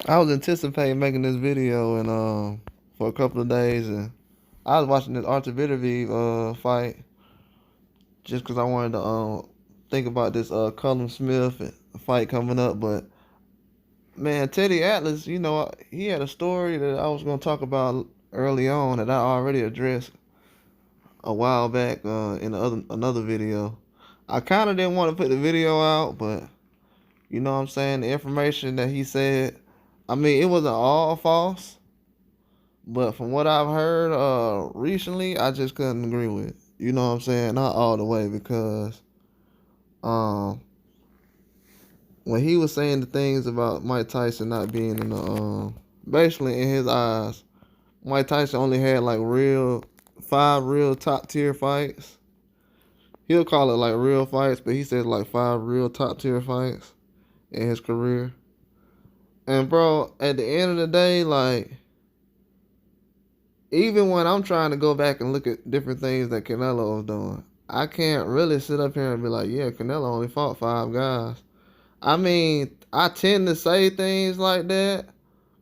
I was anticipating making this video and for a couple of days, and I was watching this Arthur Beterbiev fight just because I wanted to think about this Cullum Smith fight coming up. But man, Teddy Atlas, he had a story that I was gonna talk about early on that I already addressed a while back in another video. I kind of didn't want to put the video out, but you know what I'm saying, the information that he said, I mean, it wasn't all false. But from what I've heard recently, I just couldn't agree with it. You know what I'm saying? Not all the way, because um when he was saying the things about Mike Tyson not being in the basically in his eyes, Mike Tyson only had like five real top tier fights. He'll call it like real fights, but he said like five real top tier fights in his career. And bro, at the end of the day, like, even when I'm trying to go back and look at different things that Canelo was doing, I can't really sit up here and be like, yeah, Canelo only fought five guys. I mean, I tend to say things like that,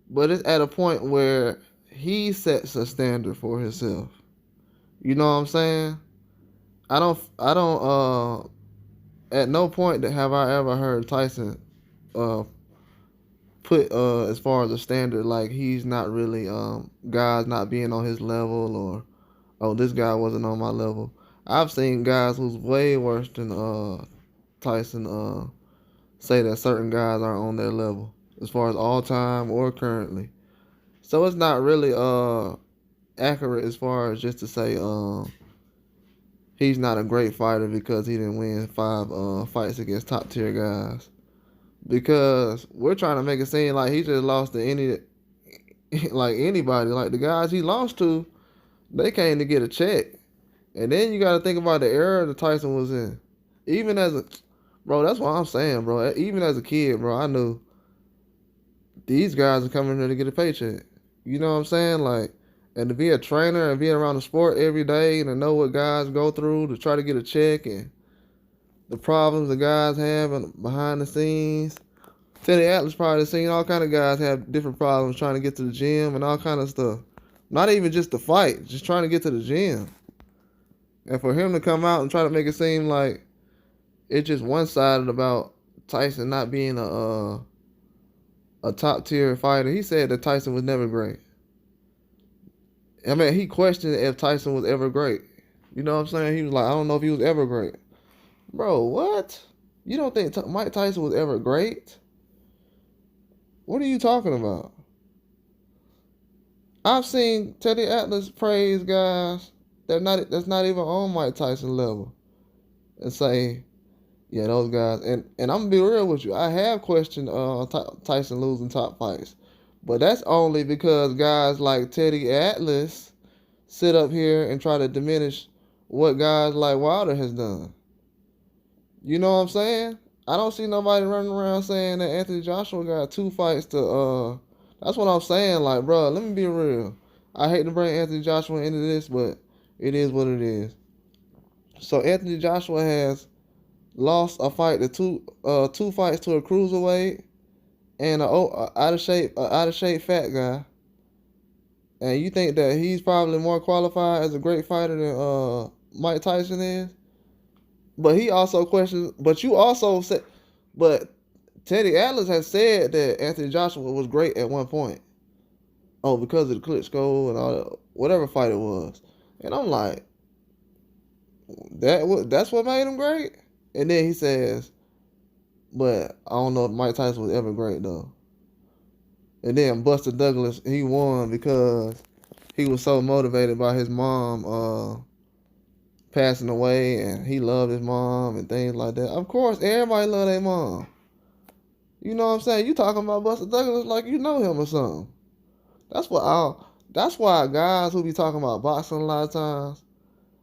but it's at a point where he sets a standard for himself. You know what I'm saying? I don't at no point have I ever heard Tyson uh put as far as a standard, like he's not really guys not being on his level, or oh, this guy wasn't on my level. I've seen guys who's way worse than Tyson say that certain guys aren't on their level as far as all time or currently. So it's not really accurate as far as just to say he's not a great fighter because he didn't win five fights against top tier guys. Because we're trying to make it seem like he just lost to anybody. Like the guys he lost to, they came to get a check. And then you got to think about the era that Tyson was in. Even as a, bro, that's what I'm saying, bro. Even as a kid, bro, I knew these guys are coming here to get a paycheck. You know what I'm saying? Like, and to be a trainer and be around the sport every day and to know what guys go through to try to get a check and the problems the guys have behind the scenes. Teddy Atlas probably seen all kind of guys have different problems trying to get to the gym and all kind of stuff. Not even just to fight, just trying to get to the gym. And for him to come out and try to make it seem like it's just one-sided about Tyson not being a top-tier fighter. He said that Tyson was never great. I mean, he questioned if Tyson was ever great. You know what I'm saying? He was like, I don't know if he was ever great. Bro, what? You don't think Mike Tyson was ever great? What are you talking about? I've seen Teddy Atlas praise guys that's not even on Mike Tyson level and say, yeah, those guys. And I'm gonna be real with you. I have questioned Tyson losing top fights, but that's only because guys like Teddy Atlas sit up here and try to diminish what guys like Wilder has done. You know what I'm saying? I don't see nobody running around saying that Anthony Joshua got two fights to that's what I'm saying. Like, bro, let me be real. I hate to bring Anthony Joshua into this, but it is what it is. So Anthony Joshua has lost a fight to two fights to a cruiserweight and a out of shape fat guy. And you think that he's probably more qualified as a great fighter than Mike Tyson is? But he also questions. But you also said, but Teddy Atlas has said that Anthony Joshua was great at one point. Oh, because of the Klitschko and all that, whatever fight it was. And I'm like, that's what made him great. And then he says, but I don't know if Mike Tyson was ever great though. And then Buster Douglas, he won because he was so motivated by his mom passing away, and he loved his mom and things like that. Of course, everybody love their mom. You know what I'm saying? You talking about Buster Douglas like you know him or something. That's why guys who be talking about boxing a lot of times,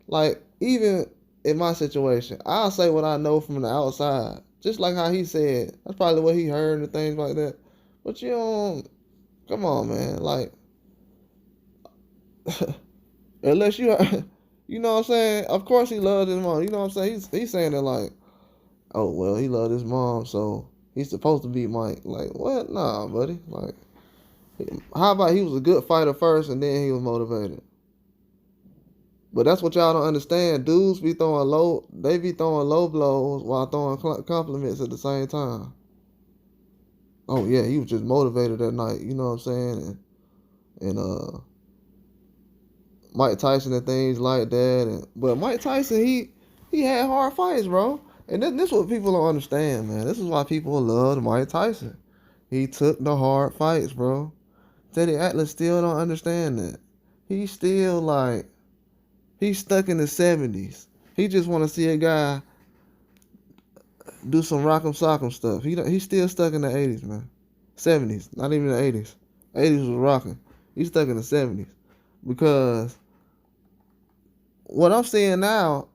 like even in my situation, I'll say what I know from the outside. Just like how he said. That's probably what he heard and things like that. But you don't, come on, man. Like, unless you, you know what I'm saying? Of course he loved his mom. You know what I'm saying? He's saying that like, oh, well, he loved his mom, so he's supposed to beat Mike. Like, what? Nah, buddy. Like, How about he was a good fighter first and then he was motivated? But that's what y'all don't understand. Dudes be throwing low, they be throwing low blows while throwing compliments at the same time. Oh yeah, he was just motivated that night. You know what I'm saying? And Mike Tyson and things like that. But Mike Tyson, he had hard fights, bro. And this what people don't understand, man. This is why people love Mike Tyson. He took the hard fights, bro. Teddy Atlas still don't understand that. He's still like, he's stuck in the 70s. He just want to see a guy do some rock'em sock'em stuff. He's still stuck in the 80s, man. 70s, not even the 80s. 80s was rocking. He's stuck in the 70s because what I'm seeing now,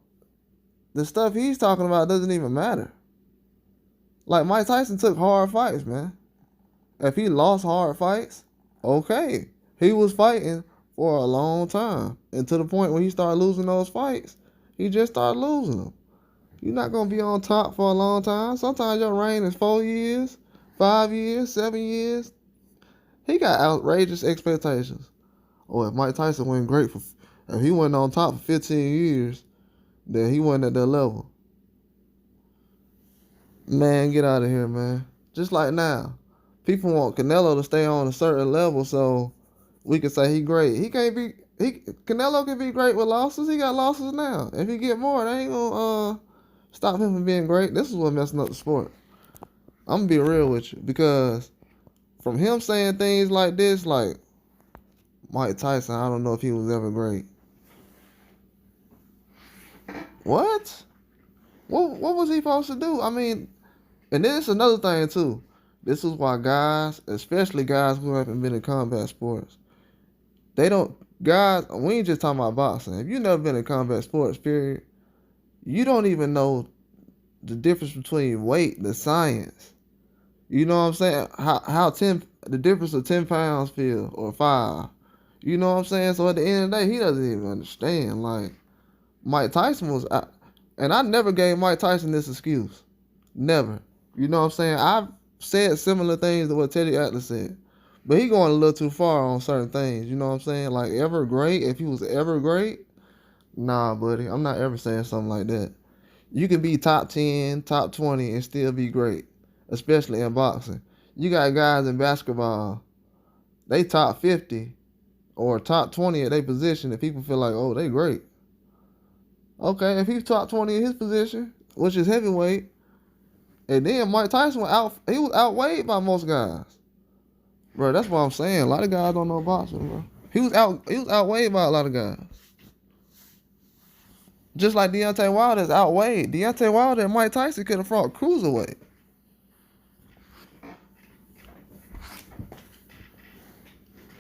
the stuff he's talking about doesn't even matter. Like Mike Tyson took hard fights, man. If he lost hard fights, okay. He was fighting for a long time. And to the point when he started losing those fights, he just started losing them. You're not going to be on top for a long time. Sometimes your reign is 4 years, 5 years, 7 years. He got outrageous expectations. Oh, if Mike Tyson went great for, if he went on top for 15 years, then he wasn't at that level. Man, get out of here, man. Just like now. People want Canelo to stay on a certain level so we can say he great. He can't be, Canelo can be great with losses. He got losses now. If he get more, they ain't gonna stop him from being great. This is what messing up the sport. I'm gonna be real with you because from him saying things like this, like Mike Tyson, I don't know if he was ever great. What? What was he supposed to do? I mean, and this is another thing too. This is why guys, especially guys who haven't been in combat sports, they don't, guys, we ain't just talking about boxing. If you never been in combat sports, period, you don't even know the difference between weight, the science. You know what I'm saying? How the difference of 10 pounds feel or 5. You know what I'm saying? So at the end of the day, he doesn't even understand. Like, Mike Tyson was, and I never gave Mike Tyson this excuse. Never. You know what I'm saying? I've said similar things to what Teddy Atlas said. But he going a little too far on certain things. You know what I'm saying? Like, ever great, if he was ever great, nah, buddy. I'm not ever saying something like that. You can be top 10, top 20, and still be great, especially in boxing. You got guys in basketball, they top 50 or top 20 at their position, and people feel like, oh, they great. Okay, if he's top 20 in his position, which is heavyweight, and then Mike Tyson he was outweighed by most guys. Bro, that's what I'm saying. A lot of guys don't know boxing, bro. He was outweighed by a lot of guys. Just like Deontay Wilder is outweighed. Deontay Wilder and Mike Tyson could have fought cruiserweight.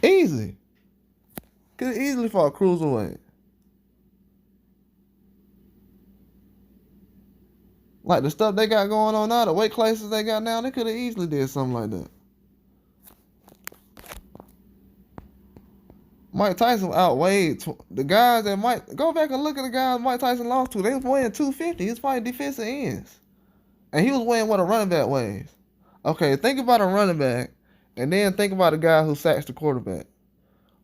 Easy. Could have easily fought cruiserweight. Like the stuff they got going on now, the weight classes they got now, they could have easily did something like that. Mike Tyson outweighed the guys that Mike. Go back and look at the guys Mike Tyson lost to. They was weighing 250. He was fighting defensive ends, and he was weighing what a running back weighs. Okay, think about a running back, and then think about a guy who sacks the quarterback.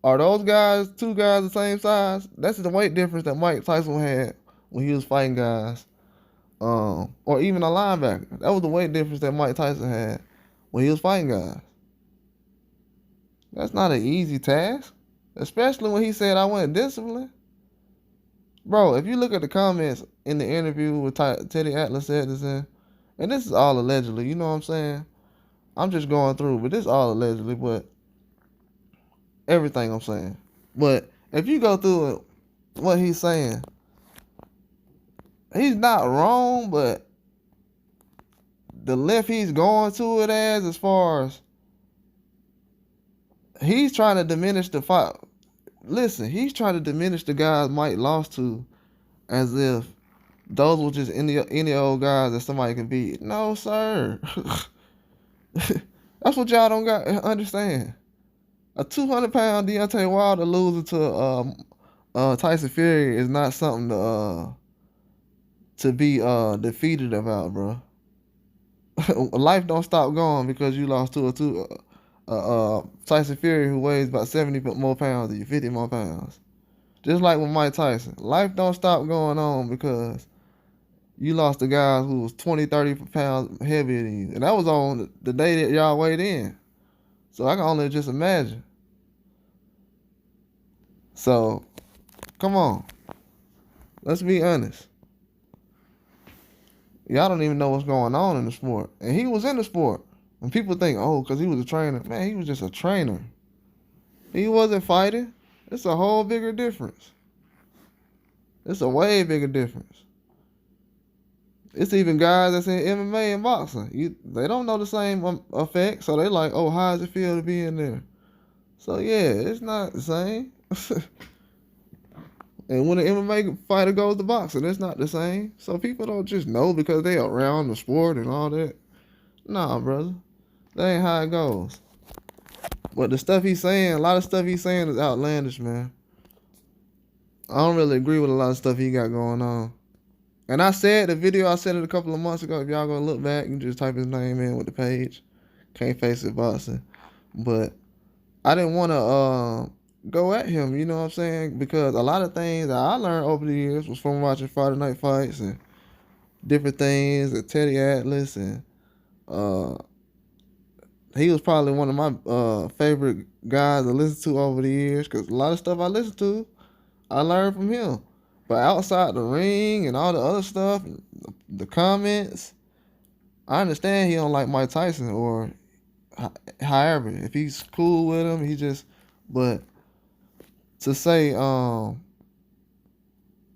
Are those guys, two guys, the same size? That's the weight difference that Mike Tyson had when he was fighting guys, or even a linebacker. That was the weight difference that Mike Tyson had when he was fighting guys. That's not an easy task. Especially when he said I wasn't disciplined. Bro, if you look at the comments in the interview with Teddy Atlas said this in, and this is all allegedly, you know what I'm saying? I'm just going through, but this is all allegedly, but everything I'm saying. But if you go through it, what he's saying, he's not wrong, but the length he's going to it as far as he's trying to diminish the fight. Listen, he's trying to diminish the guys Mike lost to as if those were just any old guys that somebody can beat. No, sir. That's what y'all don't got understand. A 200-pound Deontay Wilder losing to Tyson Fury is not something to be defeated about, bro. Life don't stop going because you lost to Tyson Fury who weighs about 70 more pounds than you, 50 more pounds. Just like with Mike Tyson. Life don't stop going on because you lost a guy who was 20, 30 pounds heavier than you. And that was on the day that y'all weighed in. So I can only just imagine. So, come on. Let's be honest. Y'all don't even know what's going on in the sport. And he was in the sport. And people think, oh, because he was a trainer. Man, he was just a trainer. He wasn't fighting. It's a whole bigger difference. It's a way bigger difference. It's even guys that's in MMA and boxing. They don't know the same effect. So they like, oh, how does it feel to be in there? So, yeah, it's not the same. And when an MMA fighter goes to boxing, it's not the same. So people don't just know because they around the sport and all that. Nah, brother. That ain't how it goes. But the stuff he's saying, a lot of stuff he's saying is outlandish, man. I don't really agree with a lot of stuff he got going on. And I said the video, I said it a couple of months ago. If y'all gonna look back, you can just type his name in with the page. Can't Face It Boxing. But I didn't want to go at him, you know what I'm saying? Because a lot of things that I learned over the years was from watching Friday Night Fights and different things, and Teddy Atlas, and he was probably one of my favorite guys to listen to over the years, because a lot of stuff I listened to, I learned from him. But outside the ring and all the other stuff, the comments, I understand he don't like Mike Tyson, or however, if he's cool with him, but to say, and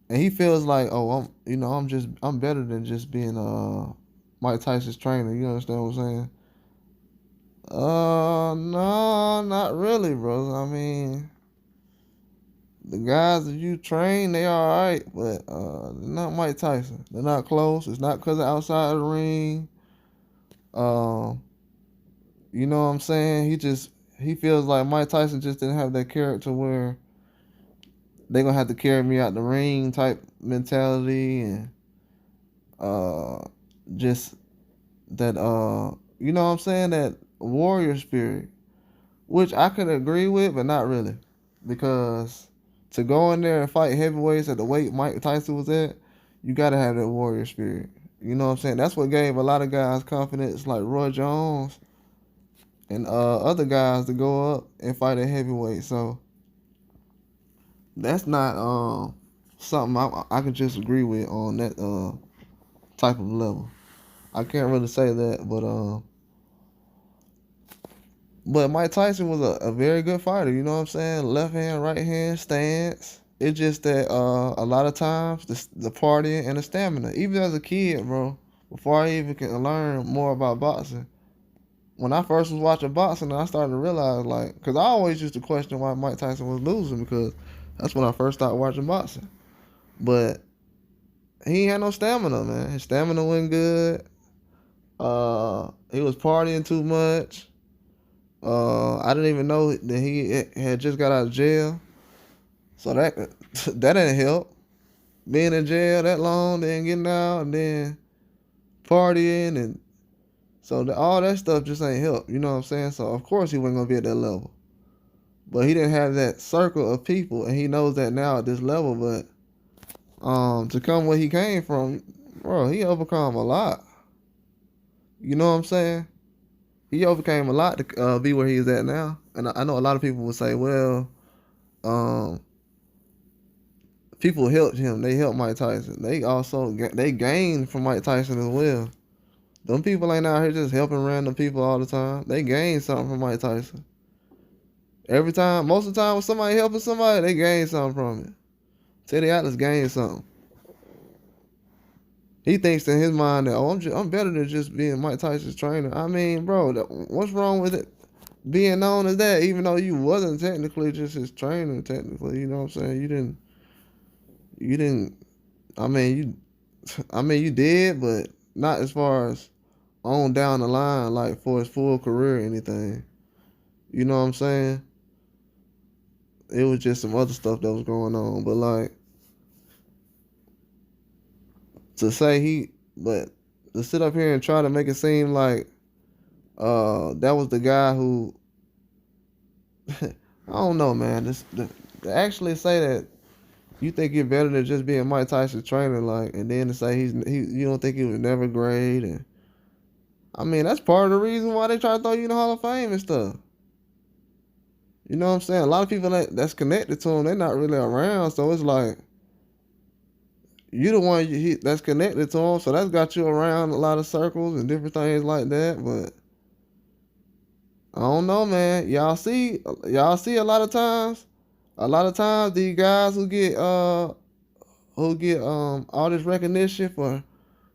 he feels like, oh, I'm better than just being Mike Tyson's trainer. You understand what I'm saying? No, not really, bro. I mean, the guys that you train, they all right, but they're not Mike Tyson. They're not close. It's not because of outside the ring. You know what I'm saying? He feels like Mike Tyson just didn't have that character where they gonna have to carry me out the ring type mentality, and just that you know what I'm saying, that warrior spirit, which I could agree with, but not really, because to go in there and fight heavyweights at the weight Mike Tyson was at, you gotta have that warrior spirit. You know what I'm saying? That's what gave a lot of guys confidence, like Roy Jones and other guys, to go up and fight at heavyweight. So that's not something I could just agree with on that type of level. I can't really say that, but Mike Tyson was a very good fighter. You know what I'm saying? Left hand, right hand stance. It's just that a lot of times the partying and the stamina. Even as a kid, bro, before I even can learn more about boxing, when I first was watching boxing, I started to realize, like, because I always used to question why Mike Tyson was losing, because that's when I first started watching boxing. But he ain't had no stamina, man. His stamina wasn't good. He was partying too much. I didn't even know that he had just got out of jail. So that didn't help. Being in jail that long, then getting out, and then partying, and so all that stuff just ain't help. You know what I'm saying? So of course he wasn't gonna be at that level. But he didn't have that circle of people, and he knows that now at this level. But to come where he came from, bro, he overcome a lot. You know what I'm saying? He overcame a lot to be where he is at now. And I know a lot of people would say, well, um, people helped him. They helped Mike Tyson. They also they gained from Mike Tyson as well. Them people ain't out here just helping random people all the time. They gained something from Mike Tyson. Every time, most of the time when somebody helping somebody, they gain something from it. Teddy Atlas gained something. He thinks in his mind that, oh, I'm better than just being Mike Tyson's trainer. I mean, bro, what's wrong with it being known as that, even though you wasn't technically just his trainer, technically, you know what I'm saying? You didn't, I mean, you did, but not as far as on down the line, like for his full career or anything. You know what I'm saying? It was just some other stuff that was going on, but like, but to sit up here and try to make it seem like that was the guy who I don't know, man. To actually say that you think you're better than just being Mike Tyson's trainer, like, and then to say you don't think he was never great, and I mean that's part of the reason why they try to throw you in the Hall of Fame and stuff. You know what I'm saying? A lot of people that's connected to him, they're not really around, so it's like you the one that's connected to him, so that's got you around a lot of circles and different things like that. But I don't know, man. Y'all see a lot of times these guys who get all this recognition for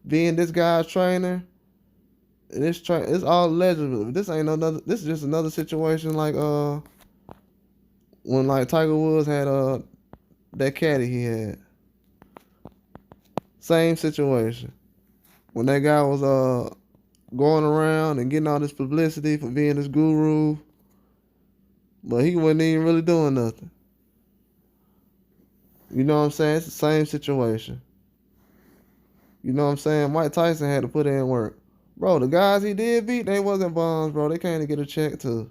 being this guy's trainer. It's all legible. This is just another situation like when like Tiger Woods had that caddy he had. Same situation. When that guy was going around and getting all this publicity for being this guru, but he wasn't even really doing nothing. You know what I'm saying? It's the same situation. You know what I'm saying? Mike Tyson had to put in work. Bro, the guys he did beat, they wasn't bums, bro. They came to get a check too.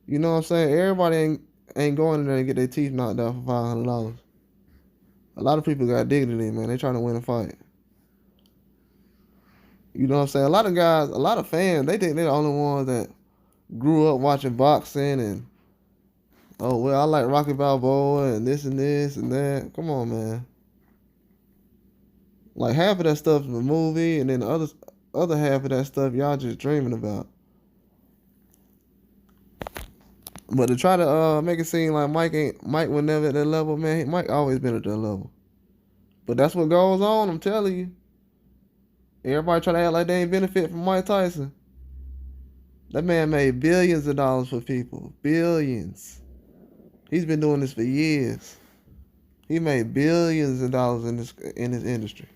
You know what I'm saying? Everybody ain't going in there and get their teeth knocked out for $500. A lot of people got dignity, man. They trying to win a fight. You know what I'm saying? A lot of guys, a lot of fans, they think they're the only ones that grew up watching boxing and, oh, well, I like Rocky Balboa and this and this and that. Come on, man. Like half of that stuff is a movie, and then the other half of that stuff y'all just dreaming about. But to try to make it seem like Mike was never at that level, man. Mike always been at that level. But that's what goes on. I'm telling you. Everybody try to act like they ain't benefit from Mike Tyson. That man made billions of dollars for people. Billions. He's been doing this for years. He made billions of dollars in this industry.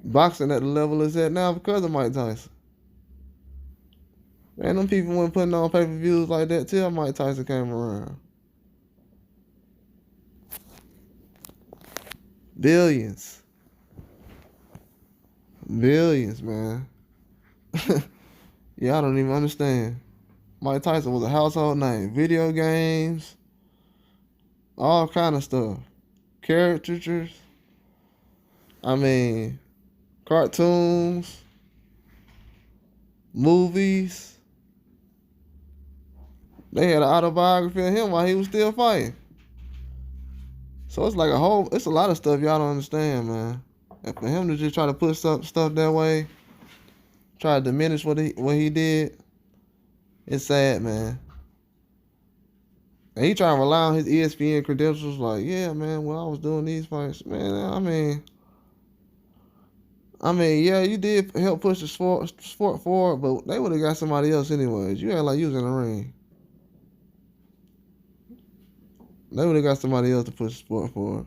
Boxing at the level it's at now because of Mike Tyson. Man, them people weren't putting on pay-per-views like that till Mike Tyson came around. Billions. Billions, man. Yeah, I don't even understand. Mike Tyson was a household name. Video games, all kind of stuff. Caricatures. I mean, cartoons, movies. They had an autobiography of him while he was still fighting. So it's like it's a lot of stuff y'all don't understand, man. And for him to just try to put stuff that way, try to diminish what he did, it's sad, man. And he trying to rely on his ESPN credentials, like, yeah, man, when I was doing these fights, man, I mean, yeah, you did help push the sport forward, but they would have got somebody else anyways. You act like you was in the ring. They would have got somebody else to push the sport forward.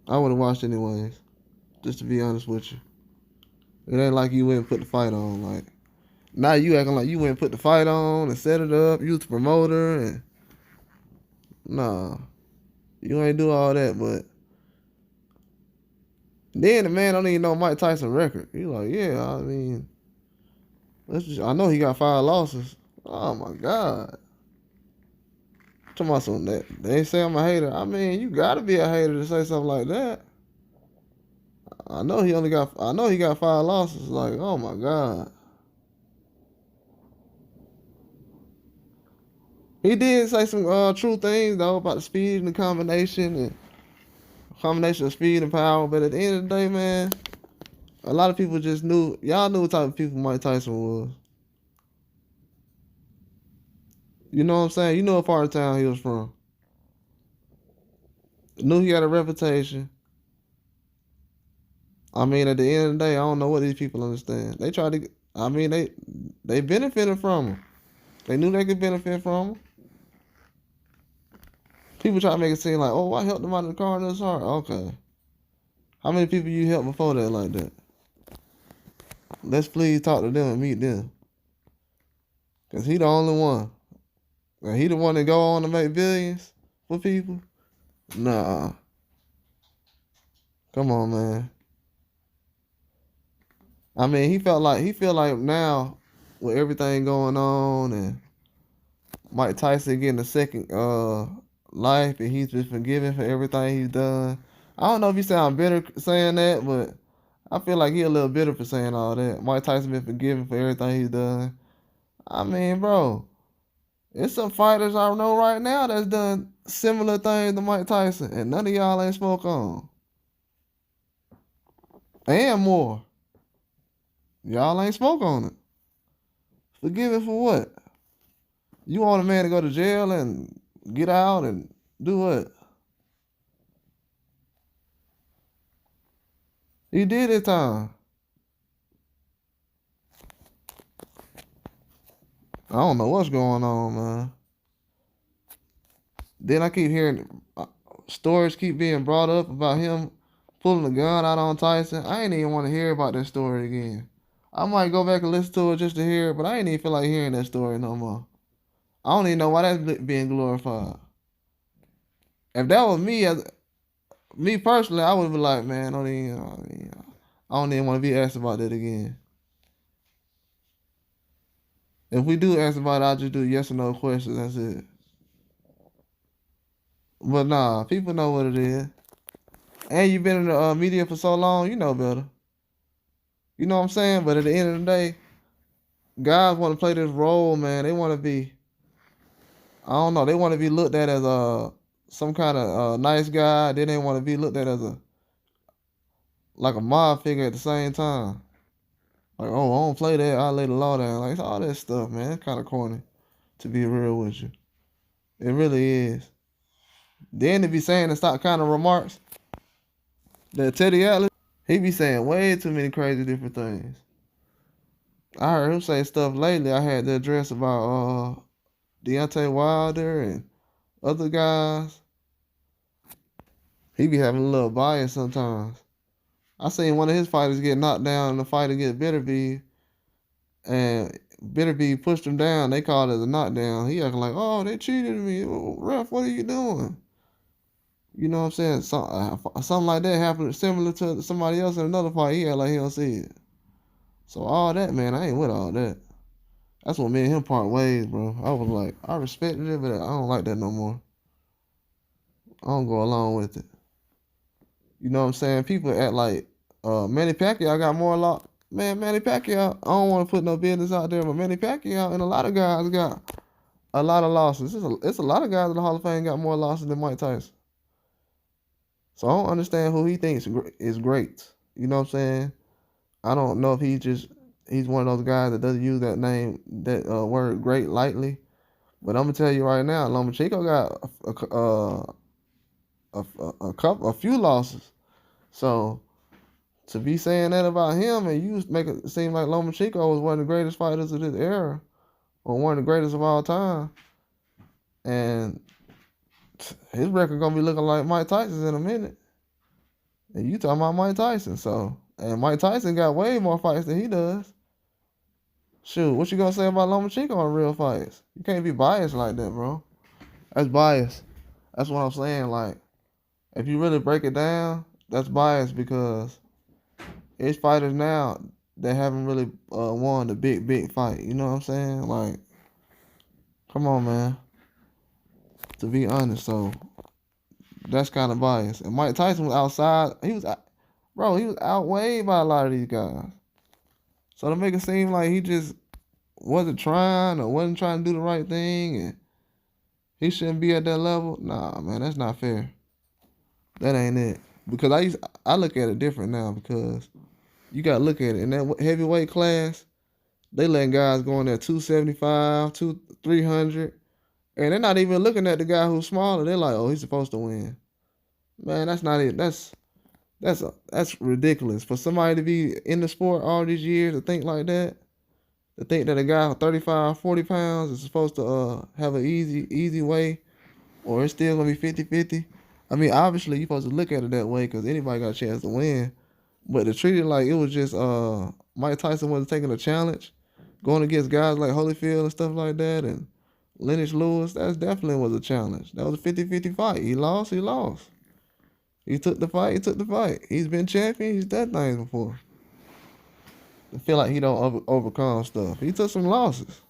I would have watched anyways, just to be honest with you. It ain't like you went and put the fight on. Like, now you acting like you went and put the fight on and set it up. You was the promoter and nah, you ain't do all that. But then the man don't even know Mike Tyson's record. He like, yeah, I mean, I know he got 5 losses. Oh my God. Talking about something that they say I'm a hater. I mean, you gotta be a hater to say something like that. I know he got 5 losses. Like, oh my God. He did say some true things though about the speed and the combination of speed and power. But at the end of the day, man, a lot of people just y'all knew what type of people Mike Tyson was. You know what I'm saying? You know what part of town he was from. Knew he had a reputation. I mean, at the end of the day, I don't know what these people understand. They try to, I mean, they benefited from him. They knew they could benefit from him. People try to make it seem like, oh, I helped him out of the car in his heart. Okay. How many people you helped before that like that? Let's please talk to them and meet them. Because he the only one. And he the one that go on to make billions for people? Nah. Come on, man. I mean, he feel like now with everything going on and Mike Tyson getting a second life, and he's been forgiven for everything he's done. I don't know if you sound bitter saying that, but I feel like he a little bitter for saying all that. Mike Tyson been forgiven for everything he's done. I mean, bro, it's some fighters I know right now that's done similar things to Mike Tyson, and none of y'all ain't spoke on. And more. Y'all ain't spoke on it. Forgiven for what? You want a man to go to jail and get out and do what? He did his time. I don't know what's going on, man. Then I keep hearing stories keep being brought up about him pulling a gun out on Tyson. I ain't even want to hear about that story again. I might go back and listen to it just to hear it, but I ain't even feel like hearing that story no more. I don't even know why that's being glorified. If that was me, as me personally, I would be like, man, I don't even want to be asked about that again. If we do ask about it, I'll just do yes or no questions. That's it. But nah, people know what it is. And you've been in the media for so long, you know better. You know what I'm saying? But at the end of the day, guys want to play this role, man. They want to be, I don't know, they want to be looked at as some kind of nice guy. Then they want to be looked at as like a mob figure at the same time. Like, oh, I don't play that. I lay the law down. Like, it's all that stuff, man. It's kind of corny, to be real with you. It really is. Then to be saying the stop kind of remarks that Teddy Atlas, he be saying way too many crazy different things. I heard him say stuff lately. I had to address about Deontay Wilder and other guys. He be having a little bias sometimes. I seen one of his fighters get knocked down in the fight against Bitterbeef, and Bitterbeef pushed him down. They called it a knockdown. He acting like, oh, they cheated me. Ref, what are you doing? You know what I'm saying? Something like that happened similar to somebody else in another fight. He had like he don't see it. So all that, man, I ain't with all that. That's what me and him part ways, bro. I was like, I respected it, but I don't like that no more. I don't go along with it. You know what I'm saying? People act like Manny Pacquiao got more law. Man, Manny Pacquiao, I don't want to put no business out there, but Manny Pacquiao and a lot of guys got a lot of losses. It's a lot of guys in the Hall of Fame got more losses than Mike Tyson. So I don't understand who he thinks is great. You know what I'm saying? I don't know if he's one of those guys that doesn't use that name, that word great lightly. But I'm gonna tell you right now, Lomachenko got a few losses. So to be saying that about him, and you make it seem like Lomachenko was one of the greatest fighters of this era, or one of the greatest of all time, and his record gonna be looking like Mike Tyson's in a minute. And you talking about Mike Tyson, and Mike Tyson got way more fights than he does. Shoot, what you gonna say about Lomachenko in real fights? You can't be biased like that, bro. That's bias. That's what I'm saying. Like, if you really break it down, that's bias because it's fighters now that haven't really won the big fight. You know what I'm saying? Like, come on, man. To be honest, so that's kind of biased. And Mike Tyson was outside. He was outweighed by a lot of these guys. So to make it seem like he just wasn't trying to do the right thing and he shouldn't be at that level, nah, man, that's not fair. That ain't it. Because I look at it different now because you got to look at it. In that heavyweight class, they letting guys go in there 275, 300, and they're not even looking at the guy who's smaller. They're like, oh, he's supposed to win. Man, that's not it. That's ridiculous. For somebody to be in the sport all these years to think like that, to think that a guy 35, 40 pounds is supposed to have an easy way, or it's still going to be 50-50. I mean, obviously, you're supposed to look at it that way because anybody got a chance to win. But to treat it like it was just Mike Tyson wasn't taking a challenge, going against guys like Holyfield and stuff like that, and Lennox Lewis, that definitely was a challenge. That was a 50-50 fight. He lost. He took the fight. He's been champion. He's done things before. I feel like he don't overcome stuff. He took some losses.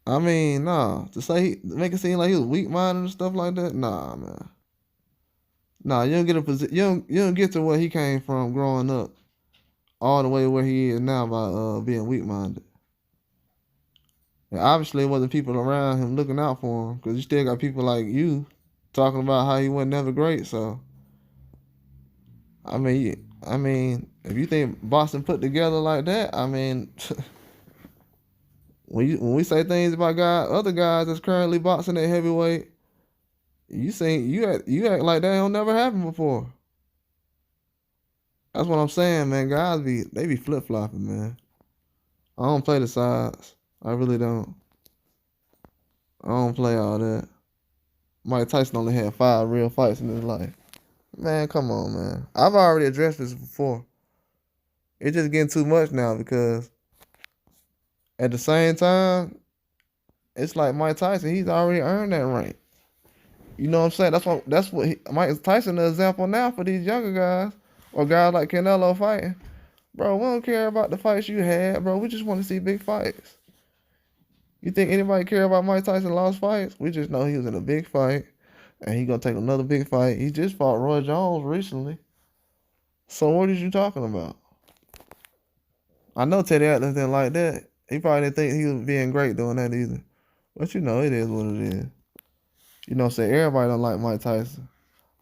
I mean, nah. To say make it seem like he was weak minded and stuff like that, nah, man. Nah, you don't get a you don't get to where he came from growing up, all the way where he is now by being weak minded. And obviously, it wasn't people around him looking out for him because you still got people like you talking about how he was never great. So I mean, if you think Boston put together like that, I mean, when we say things about other guys that's currently boxing at heavyweight, you act like that don't never happen before. That's what I'm saying, man. Guys be flip flopping, man. I don't play the sides. I really don't. I don't play all that. Mike Tyson only had 5 real fights in his life. Man, come on, man. I've already addressed this before. It's just getting too much now because at the same time, it's like Mike Tyson. He's already earned that rank. You know what I'm saying? Mike Tyson the example now for these younger guys or guys like Canelo fighting. Bro, we don't care about the fights you had, bro. We just want to see big fights. You think anybody care about Mike Tyson lost fights? We just know he was in a big fight and he gonna take another big fight. He just fought Roy Jones recently. So what is you talking about? I know Teddy Atlas didn't like that. He probably didn't think he was being great doing that either. But you know, it is what it is. You know, say everybody don't like Mike Tyson.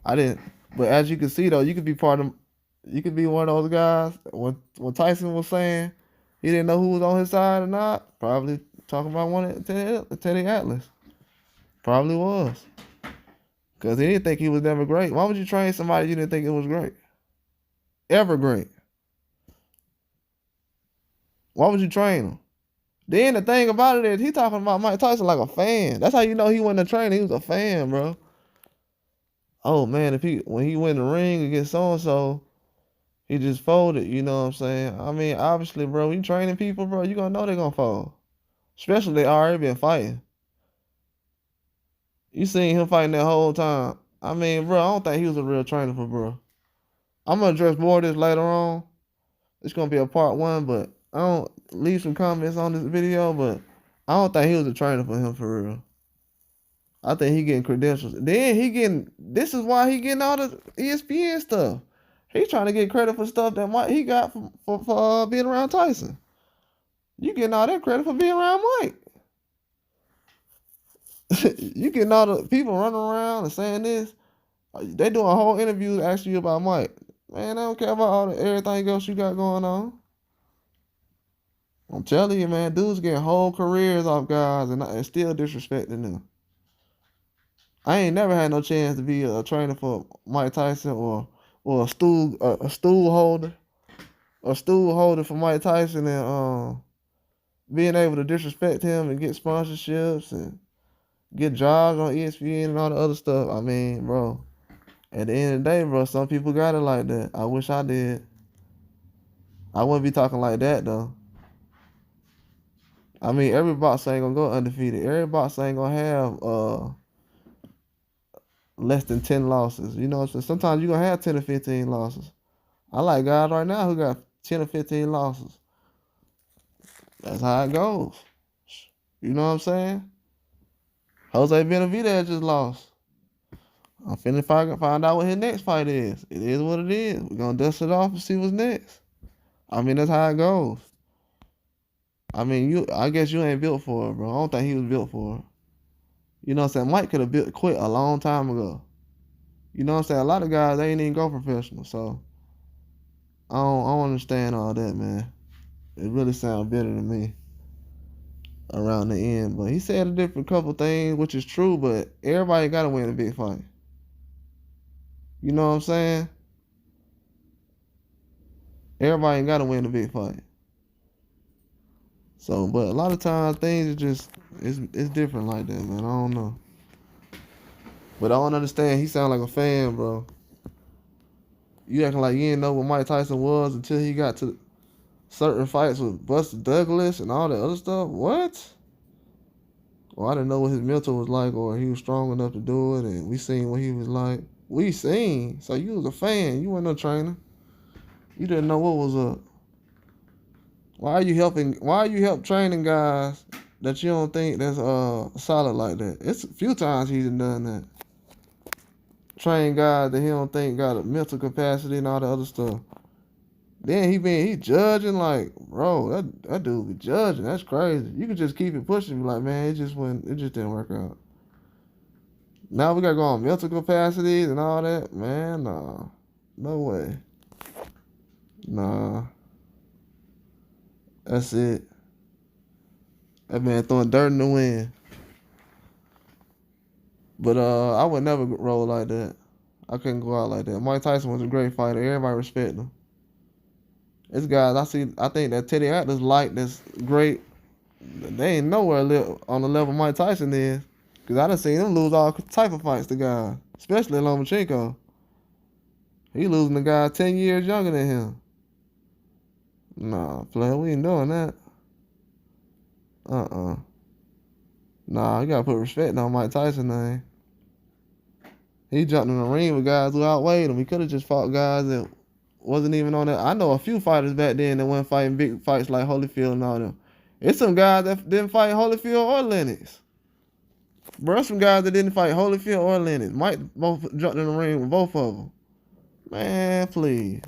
I didn't, but as you can see though, you could be one of those guys. When Tyson was saying he didn't know who was on his side or not, probably talking about one of Teddy Atlas. Probably was. Because he didn't think he was never great. Why would you train somebody you didn't think it was great? Ever great. Why would you train him? Then the thing about it is he talking about Mike Tyson like a fan. That's how you know he wasn't a trainer. He was a fan, bro. Oh man, when he went in the ring against so and so, he just folded. You know what I'm saying? I mean, obviously, bro, when you training people, bro, you gonna know they gonna fold. Especially they already been fighting. You seen him fighting that whole time. I mean, bro, I don't think he was a real trainer for bro. I'm gonna address more of this later on. It's gonna be a part 1, but I don't leave some comments on this video, but I don't think he was a trainer for him for real. I think he getting credentials. Then this is why he getting all the ESPN stuff. He trying to get credit for stuff that he got for being around Tyson. You getting all that credit for being around Mike. You getting all the people running around and saying this. They doing whole interviews asking you about Mike. Man, I don't care about everything else you got going on. I'm telling you, man, dudes getting whole careers off guys and still disrespecting them. I ain't never had no chance to be a trainer for Mike Tyson or a stool holder for Mike Tyson and being able to disrespect him and get sponsorships and get jobs on ESPN and all the other stuff. I mean, bro, at the end of the day, bro, some people got it like that. I wish I did. I wouldn't be talking like that though. I mean, every boxer ain't gonna go undefeated. Every boxer ain't gonna have less than 10 losses. You know what I'm saying? Sometimes you're gonna have 10 or 15 losses. I like guys right now who got 10 or 15 losses. That's how it goes. You know what I'm saying? Jose Benavidez just lost. I'm finna find out what his next fight is. It is what it is. We're gonna dust it off and see what's next. I mean, that's how it goes. I mean, I guess you ain't built for it, bro. I don't think he was built for it. You know what I'm saying? Mike could have quit a long time ago. You know what I'm saying? A lot of guys, they ain't even go professional. So, I don't understand all that, man. It really sounds bitter to me around the end. But he said a different couple things, which is true, but everybody got to win a big fight. You know what I'm saying? Everybody ain't got to win a big fight. So, but a lot of times things are just, it's different like that, man. I don't know. But I don't understand. He sound like a fan, bro. You acting like you didn't know what Mike Tyson was until he got to certain fights with Buster Douglas and all that other stuff. What? Well, I didn't know what his mental was like or he was strong enough to do it, and we seen what he was like. We seen. So you was a fan. You weren't no trainer. You didn't know what was up. Why are you help training guys that you don't think that's solid like that. It's a few times he's done that. Train guys that he don't think got a mental capacity and all the other stuff. Then he judging like, bro, that dude be judging. That's crazy. You can just keep it pushing. Like, man, it just didn't work out. Now we gotta go on mental capacities and all that. Man, nah. No way. Nah. That's it. That man throwing dirt in the wind. But I would never roll like that. I couldn't go out like that. Mike Tyson was a great fighter. Everybody respect him. This guys I think that Teddy Atlas light that's great. They ain't nowhere on the level Mike Tyson is. Cause I done seen him lose all type of fights to guys, especially Lomachenko. He losing to guys 10 years younger than him. Nah, player, we ain't doing that. Nah, you gotta put respect on Mike Tyson name. He jumped in the ring with guys who outweighed him. He could have just fought guys that wasn't even on that. I know a few fighters back then that went fighting big fights like Holyfield and all them. It's some guys that didn't fight Holyfield or Lennox. Bro, some guys that didn't fight Holyfield or Lennox. Mike both jumped in the ring with both of them. Man, please.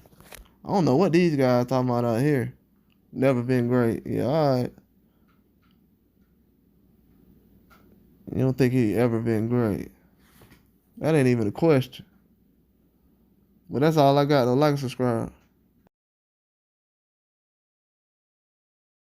I don't know what these guys talking about out here. Never been great. Yeah, all right. You don't think he ever been great? That ain't even a question. But that's all I got. Though. Like and subscribe.